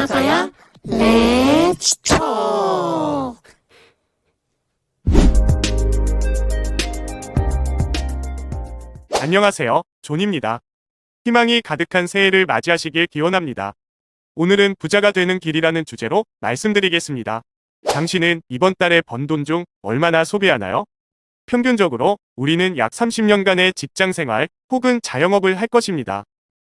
서야 렛츠 톡! 안녕하세요, 존입니다. 희망이 가득한 새해를 맞이하시길 기원합니다. 오늘은 부자가 되는 길이라는 주제로 말씀드리겠습니다. 당신은 이번 달에 번 돈 중 얼마나 소비하나요? 평균적으로 우리는 약 30년간의 직장생활 혹은 자영업을 할 것입니다.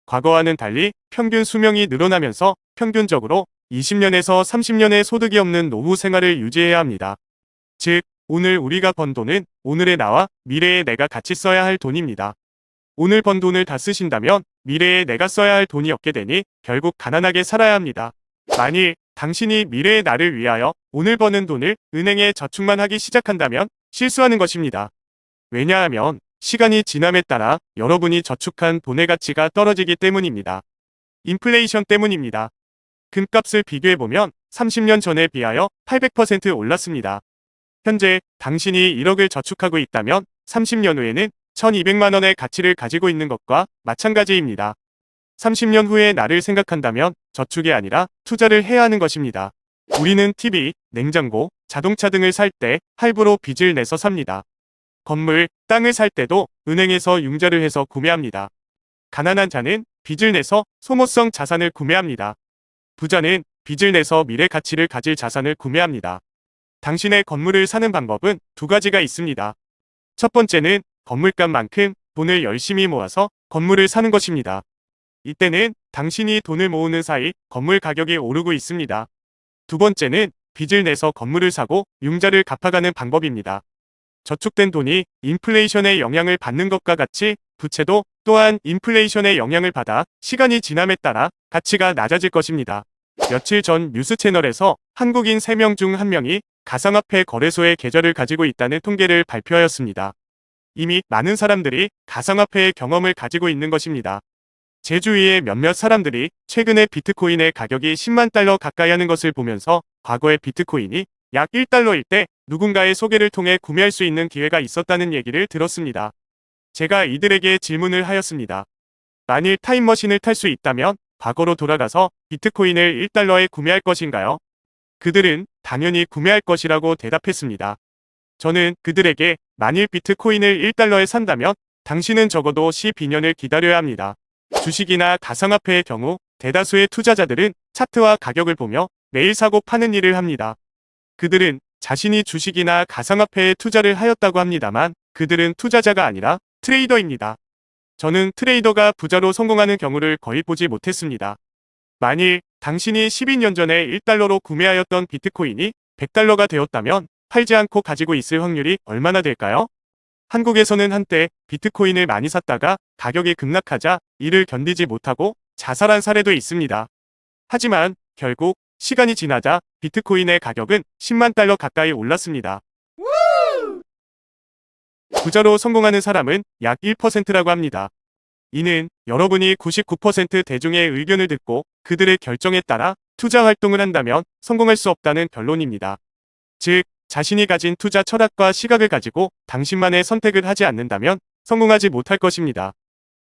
과거와는 달리 평균 수명이 늘어나면서 평균적으로 20년에서 30년의 소득이 없는 노후 생활을 유지해야 합니다. 즉, 오늘 우리가 번 돈은 오늘의 나와 미래의 내가 같이 써야 할 돈입니다. 오늘 번 돈을 다 쓰신다면 미래에 내가 써야 할 돈이 없게 되니 결국 가난하게 살아야 합니다. 만일 당신이 미래의 나를 위하여 오늘 버는 돈을 은행에 저축만 하기 시작한다면 실수하는 것입니다. 왜냐하면 시간이 지남에 따라 여러분이 저축한 돈의 가치가 떨어지기 때문입니다. 인플레이션 때문입니다. 금값을 비교해보면 30년 전에 비하여 800% 올랐습니다. 현재 당신이 1억을 저축하고 있다면 30년 후에는 1200만 원의 가치를 가지고 있는 것과 마찬가지입니다. 30년 후의 나를 생각한다면 저축이 아니라 투자를 해야 하는 것입니다. 우리는 TV, 냉장고, 자동차 등을 살 때 할부로 빚을 내서 삽니다. 건물, 땅을 살 때도 은행에서 융자를 해서 구매합니다. 가난한 자는 빚을 내서 소모성 자산을 구매합니다. 부자는 빚을 내서 미래 가치를 가질 자산을 구매합니다. 당신의 건물을 사는 방법은 두 가지가 있습니다. 첫 번째는 건물값만큼 돈을 열심히 모아서 건물을 사는 것입니다. 이때는 당신이 돈을 모으는 사이 건물 가격이 오르고 있습니다. 두 번째는 빚을 내서 건물을 사고 융자를 갚아가는 방법입니다. 저축된 돈이 인플레이션의 영향을 받는 것과 같이 부채도 또한 인플레이션의 영향을 받아 시간이 지남에 따라 가치가 낮아질 것입니다. 며칠 전 뉴스 채널에서 한국인 3명 중 1명이 가상화폐 거래소의 계좌를 가지고 있다는 통계를 발표하였습니다. 이미 많은 사람들이 가상화폐의 경험을 가지고 있는 것입니다. 제 주위의 몇몇 사람들이 최근에 비트코인의 가격이 10만 달러 가까이 하는 것을 보면서 과거의 비트코인이 약 1달러일 때 누군가의 소개를 통해 구매할 수 있는 기회가 있었다는 얘기를 들었습니다. 제가 이들에게 질문을 하였습니다. 만일 타임머신을 탈 수 있다면 과거로 돌아가서 비트코인을 1달러에 구매할 것인가요? 그들은 당연히 구매할 것이라고 대답했습니다. 저는 그들에게 만일 비트코인을 1달러에 산다면 당신은 적어도 12년을 기다려야 합니다. 주식이나 가상화폐의 경우 대다수의 투자자들은 차트와 가격을 보며 매일 사고 파는 일을 합니다. 그들은 자신이 주식이나 가상화폐에 투자를 하였다고 합니다만 그들은 투자자가 아니라 트레이더입니다. 저는 트레이더가 부자로 성공하는 경우를 거의 보지 못했습니다. 만일 당신이 12년 전에 1달러로 구매하였던 비트코인이 100달러가 되었다면 팔지 않고 가지고 있을 확률이 얼마나 될까요? 한국에서는 한때 비트코인을 많이 샀다가 가격이 급락하자 이를 견디지 못하고 자살한 사례도 있습니다. 하지만 결국 시간이 지나자 비트코인의 가격은 10만 달러 가까이 올랐습니다. 부자로 성공하는 사람은 약 1%라고 합니다. 이는 여러분이 99% 대중의 의견을 듣고 그들의 결정에 따라 투자 활동을 한다면 성공할 수 없다는 결론입니다. 즉, 자신이 가진 투자 철학과 시각을 가지고 당신만의 선택을 하지 않는다면 성공하지 못할 것입니다.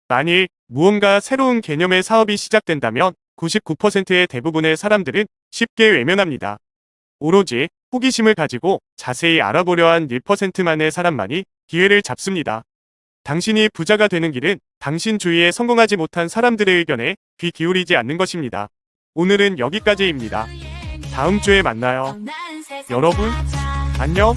만일 무언가 새로운 개념의 사업이 시작된다면 99%의 대부분의 사람들은 쉽게 외면합니다. 오로지 호기심을 가지고 자세히 알아보려 한 1%만의 사람만이 기회를 잡습니다. 당신이 부자가 되는 길은 당신 주위에 성공하지 못한 사람들의 의견에 귀 기울이지 않는 것입니다. 오늘은 여기까지입니다. 다음 주에 만나요. 여러분, 안녕.